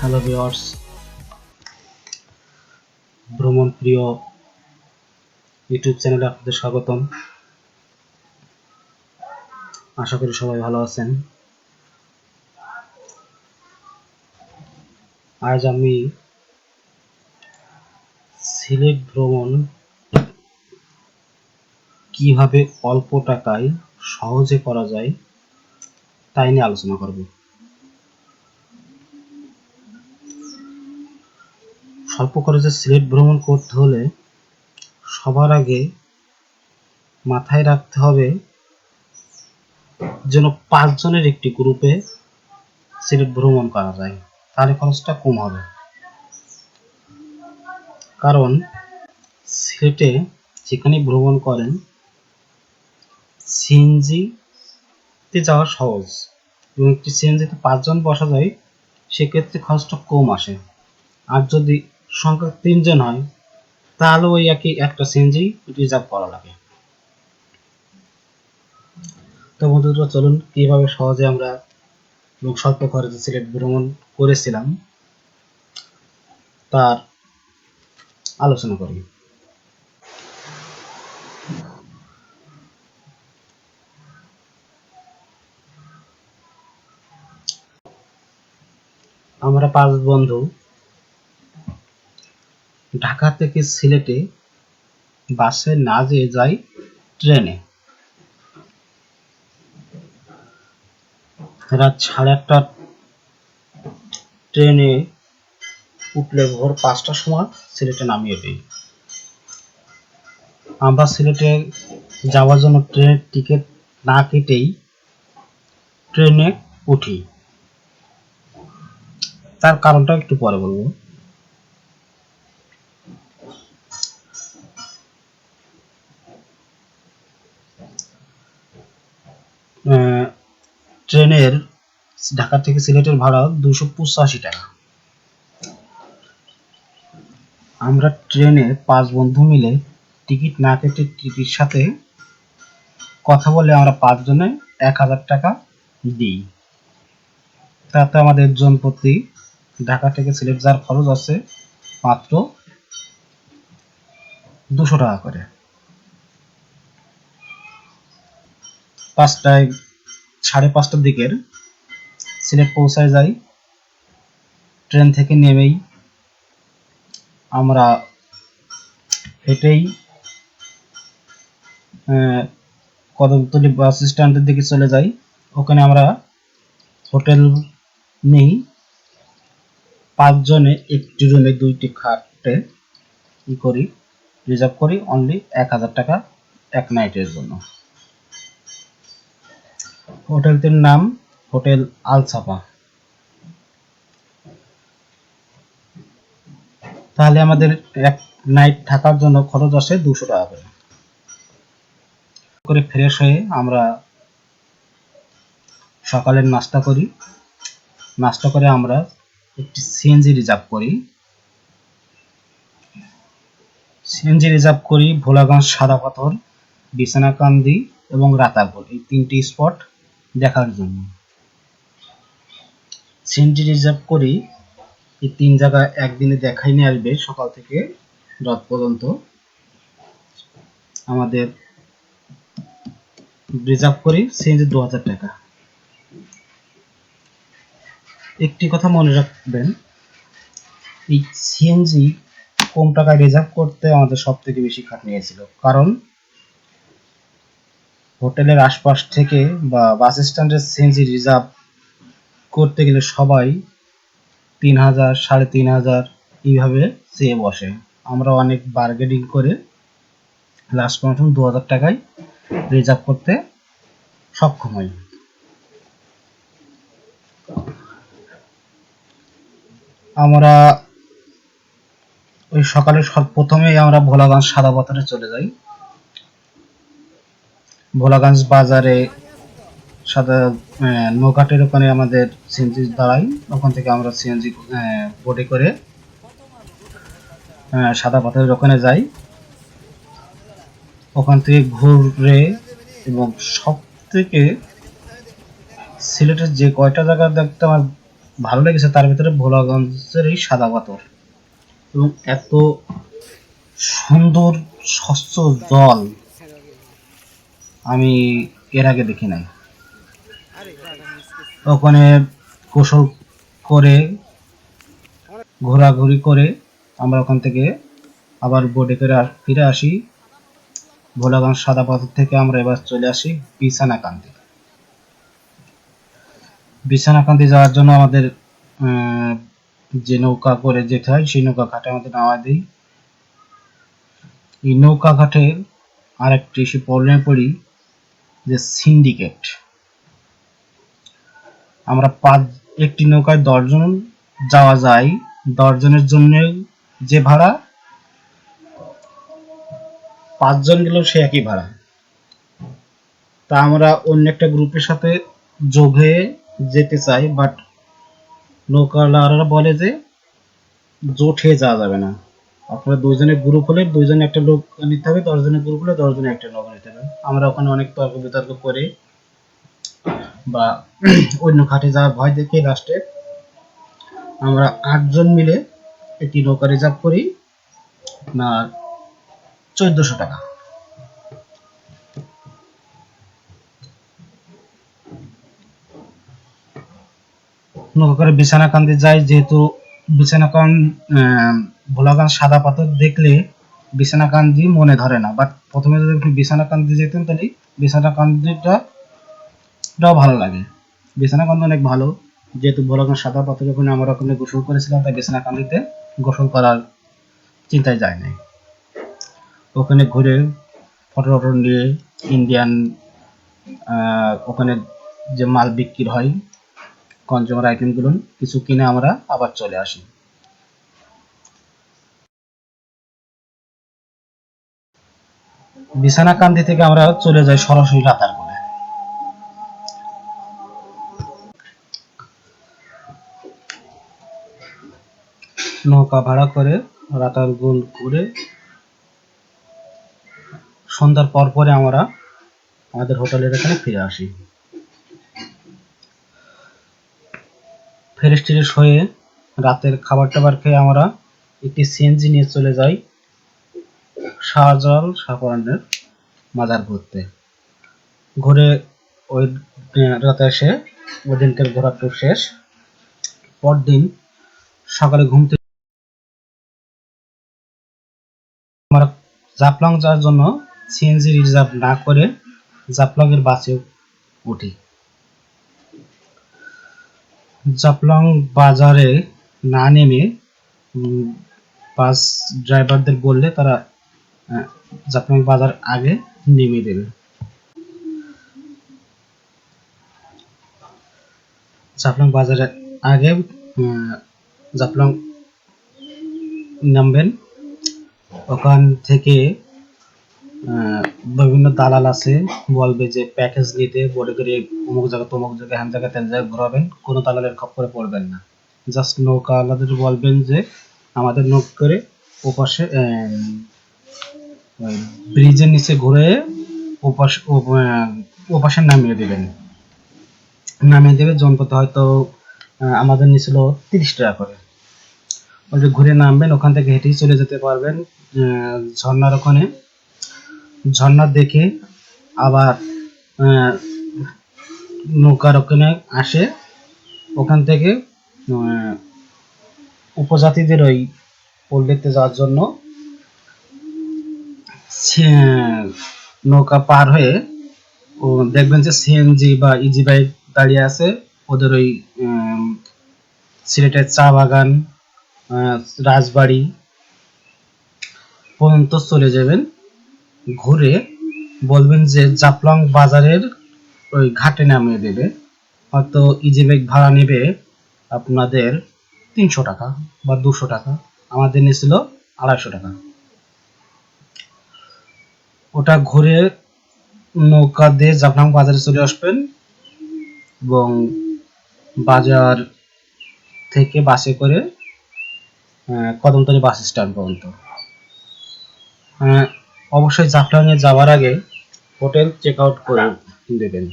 Hello viewers, ভ্রমণ প্রিয় YouTube চ্যানেলে আপনাদের স্বাগতম। আশা করি সবাই ভালো আছেন। আজ আমি সিলেট ভ্রমণ কিভাবে অল্প টাকায় সহজে করা যায় তাই নিয়ে আলোচনা করব। স্বল্প খরচে সিলেট ভ্রমণ করতে হলে সবার আগে মাথায় রাখতে হবে যেন 5 জনের একটি গ্রুপে সিলেট ভ্রমণ করা যায়, তাহলে খরচটা কম হবে। কারণ সিলেটে যেখানে ভ্রমণ করেন সিএনজিতে যাওয়া সহজ এবং একটি সিএনজিতে 5 জন বসা যায়, সেক্ষেত্রে খরচটা কম আসে। আর যদি সংখ্যা 3 জন হয় তাহলে ওই একই একটা সিএনজি রিজার্ভ করা লাগে। তো বন্ধুরা, চলুন কিভাবে সহজে আমরা এবং স্বল্প খরচে সিলেট ভ্রমণ করেছিলাম তার আলোচনা করি। আমরা 5 বন্ধু ঢাকা থেকে সিলেটে বাসে না যেয়ে যাই ট্রেনে। রাত 8:30 ট্রেনে উঠলে ভোর 5টার সময় সিলেটে নামিয়ে দেই। আমরা সিলেটে যাওয়ার জন্য ট্রেনের টিকিট না কেটেই ট্রেনে উঠি। তার কারণটা একটু পরে বলবো। ট্রেনের ঢাকা থেকে সিলেটের ভাড়া 285 টাকা। আমরা ট্রেনে 5 বন্ধু মিলে টিকিট না কেটে টিটির সাথে কথা বলে আমরা 5 জনে 1000 টাকা দিই। তাতে আমাদের জন প্রতি ঢাকা থেকে সিলেট যাওয়ার খরচ আছে মাত্র 200 টাকা করে। 5টার দিকের সিলেট পৌঁছায় যাই। ট্রেন থেকে নেমেই আমরা হেঁটেই কদমতলী বাস স্ট্যান্ডের দিকে চলে যাই। ওখানে আমরা হোটেল নেই। 5 জনে একটি রুমে 2টি খাটে রিজার্ভ করি অনলি 1000 টাকা এক নাইটের জন্য। হোটেলটির নাম হোটেল আলসাপা। তাহলে আমাদের এক নাইট থাকার জন্য খরচ আসে 200 টাকা করে। ফ্রেশ হয়ে আমরা সকালের নাস্তা করি। নাস্তা করে আমরা একটি সিএনজি রিজার্ভ করি। ভোলাগঞ্জ, সাদা পাথর, বিছনাকান্দি এবং রাতারপুর, এই 3টি স্পট দেখার জন্য সিএনজি রিজার্ভ করি। এই 3 জায়গা একদিনে দেখাই নিয়ে আসবে। সকাল থেকে রাত পর্যন্ত আমাদের রিজার্ভ করি সিএনজি 2000 টাকা। একটি কথা মনে রাখবেন, এই সিএনজি কম টাকায় রিজার্ভ করতে আমাদের সব থেকে বেশি খাটনি হয়েছিল। কারণ হোটেলের আশপাশ থেকে বা বাস স্ট্যান্ডের সিএনজি রিজার্ভ করতে গেলে সবাই 3000, 3500 এইভাবে চেয়ে বসে। আমরা অনেক বার্গেনিং করে লাস্ট পর্যন্ত 2000 টাকায় রিজার্ভ করতে সক্ষম হই। আমরা ওই সকালে প্রথমেই আমরা ভোলাগঞ্জ সাদা পাথরে চলে যাই। ভোলাগঞ্জ বাজারে নৌঘাটের ওখানে আমাদের সিএনজি দাঁড়াই। ওখান থেকে আমরা সিএনজি বোটে করে সাদা পাথরের ওখানে যাই। ওখান থেকে ঘুরে এবং সব থেকে সিলেটের যে কয়টা জায়গা দেখতে আমার ভালো লেগেছে তার ভিতরে ভোলাগঞ্জের এই সাদা পাথর, এবং এত সুন্দর স্বচ্ছ জল আমি এর আগে দেখি নাই। ওখানে গোসল করে ঘোরাঘুরি করে আমরা ওখান থেকে আবার বোটে করে ফিরে আসি। ভোলাগঞ্জ সাদা পাথর থেকে আমরা এবার চলে আসি বিছানাকান্দি। বিছানাকান্দি যাওয়ার জন্য আমাদের যে নৌকা করে যেতে হয় সেই নৌকা ঘাটে আমাদের নামা দিই। এই নৌকা ঘাটে আরেকটি এসে প্রবলেমে পড়ি যে সিন্ডিকেট। আমরা একটি নৌকায় 10 জন যাওয়া যায়, 10 জনের জন্য যে ভাড়া, 5 জন গেলেও সে একই ভাড়া। তা আমরা অন্য একটা গ্রুপের সাথে যোগ হয়ে যেতে চাই, বাট নৌকাওয়ালারা বলে যে জোট হয়ে যাওয়া যাবে না, আপনারা 2 জনের গ্রুপ হলে 2 জনে একটা লোক নিতে হবে, 10 জনের গ্রুপ হলে 10 জনে একটা লোক নিতে হবে। আমরা ওখানে অনেক তর্ক বিতর্ক করে বা অন্য ঘাটে যাওয়ার ভয় দেখে লাস্টে আমরা 8 জন মিলে একটি নৌকা রিজার্ভ করি, আপনার 1400 টাকা। নৌকা করে বিছানাকান্দি যাই, যেহেতু ভোলাগঞ্জ সাদা পাথর দেখলে বিছানাকান্দি মনে ধরে না, বাট প্রথমে যদি বিছানাকান্দি যেতেন তাহলে বিছানাকান্দিটাও ভালো লাগে। বিছানাকান্দি অনেক ভালো, যেহেতু ভোলাগঞ্জ সাদা পাথর ওখানে আমরা ওখানে গোসল করেছিলাম, তাই বিছানাকান্দিতে গোসল করার চিন্তায় যায় নাই। ওখানে ঘুরে ফটো টটো নিয়ে ইন্ডিয়ান ওখানে যে মাল বিক্রি হয় কনজিউমার আইটেমগুলো কিছু কিনে আমরা আবার চলে আসি। বিছানাকান্দি থেকে আমরা চলে যাই সরাসরি রাতারগুলে। নৌকা ভাড়া করে রাতারগুল ঘুরে সন্ধ্যার পর পরে আমরা আমাদের হোটেলের এখানে ফিরে আসি। ফ্রেশ ট্রেশ হয়ে রাতের খাবার টাবার খেয়ে আমরা একটি সিএনজি নিয়ে চলে যাই শাহজালাল শাহপরানের মাজার ঘুরতে। ঘুরে ওই রাতে এসে ওই দিনকার ঘোরার টুর শেষ। পরদিন সকালে ঘুম থেকে আমরা জাফলং যাওয়ার জন্য সিএনজি রিজার্ভ না করে জাফলং এর বাসে উঠি। জাফলং বাজারে না নেমে বাস ড্রাইভারদের বললে তারা জাফলং বাজার আগে নেমে দেবে। জাফলং বাজারের আগে জাফলং নামবেন। ওখান থেকে বিভিন্ন দালাল আছে, বলবে যে প্যাকেজ নিতে বোর্ডে করে অমুক জায়গা তমুক জায়গায় হ্যান জায়গায় তেন জায়গায় ঘোরাবেন। কোনো দালালের খপ্পরে পড়বেন না, জাস্ট নৌকাওয়ালাদের বলবেন যে আমাদের নৌকা করে ওপাশে ব্রিজের নিচে ঘুরে ওপাশে নামিয়ে দেবেন। নামিয়ে দেবে জনপথে হয়তো আমাদের নিছিল 30 টাকা করে। ওই যে ঘুরে নামবেন, ওখান থেকে হেঁটেই চলে যেতে পারবেন ঝর্ণার ওখানে। ঝর্ণা দেখে আবার নৌকার ওখানে আসে, ওখান থেকে উপজাতিদের ওই পোল দেখতে যাওয়ার জন্য নৌকা পার হয়ে ও দেখবেন যে সিএনজি বা ইজি বাইক দাঁড়িয়ে আছে। ওদের ওই সিলেটের চা বাগান রাজবাড়ি পর্যন্ত চলে যাবেন। ঘুরে বলবেন যে জাফলং বাজারের ওই ঘাটে নামিয়ে দেবে, হয়তো ইজি বাইক ভাড়া নেবে আপনাদের 300 টাকা বা 200 টাকা, আমাদের নিয়েছিল 250 টাকা। ওটা ঘুরে নৌকা দিয়ে জাফলং বাজারে চলে আসবেন এবং বাজার থেকে বাসে করে কদমতলী বাস স্ট্যান্ড পর্যন্ত। অবশ্যই জাফলং এ যাওয়ার আগে হোটেল চেক আউট করে দেবেন,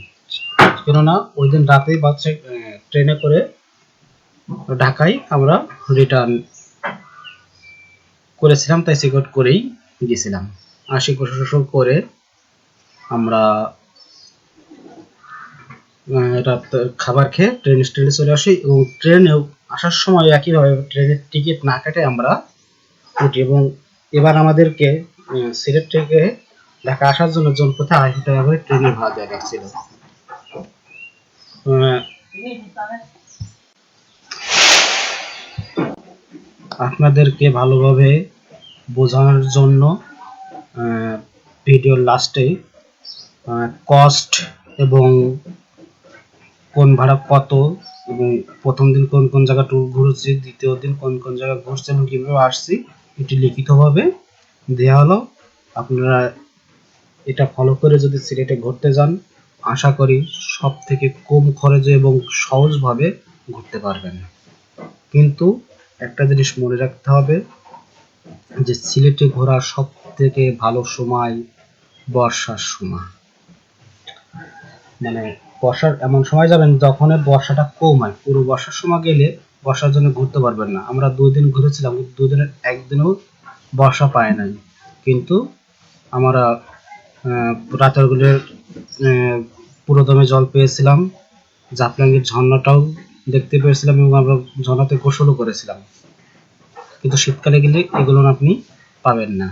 কেননা ওই দিন রাতেই বাসে ট্রেনে করে ঢাকায় আমরা রিটার্ন করেছিলাম, তাই চেক আউট করেই গেছিলাম। আশি গোসল করে আমরা খাবার খেয়ে ট্রেন স্টেশনে চলে আসি এবং ট্রেনেও আসার সময় একইভাবে ট্রেনের টিকিট না কেটে আমরা উঠি এবং এবার আমাদেরকে সিলেট থেকে ঢাকা আসার জন্য জনপথে 250 টাকা করে ট্রেনের ভাড়া দেওয়া লাগছিল। আপনাদেরকে ভালোভাবে বোঝানোর জন্য ভিডিওর লাস্টে কস্ট এবং কোন ভাড়া কত এবং প্রথম দিন কোন কোন জায়গা ট্যুর ঘুরেছি, দ্বিতীয় দিন কোন কোন জায়গা ঘুরছি এবং কীভাবে আসছি এটি লিখিতভাবে দেওয়া হলো। আপনারা এটা ফলো করে যদি সিলেটে ঘুরতে যান, আশা করি সব থেকে কম খরচে এবং সহজভাবে ঘুরতে পারবেন। কিন্তু একটা জিনিস মনে রাখতে হবে যে সিলেটে ঘোরার সব থেকে ভালো সময় বর্ষার সময়। মানে বর্ষার এমন সময় যাবেন যখন বর্ষাটা কম হয়। পুরো বর্ষার সময় গেলে বর্ষার জন্য ঘুরতে পারবেন না। আমরা 2 দিন ঘুরেছিলাম, 2 দিনের একদিনও বর্ষা পায় নাই। কিন্তু আমরা রাতারগুলের পুরোদমে জল পেয়েছিলাম, জাফলংয়ের ঝর্ণাটাও দেখতে পেয়েছিলাম এবং আমরা ঝর্ণাতে গোসলও করেছিলাম। কিন্তু শীতকালে গেলে এগুলো আপনি পাবেন না।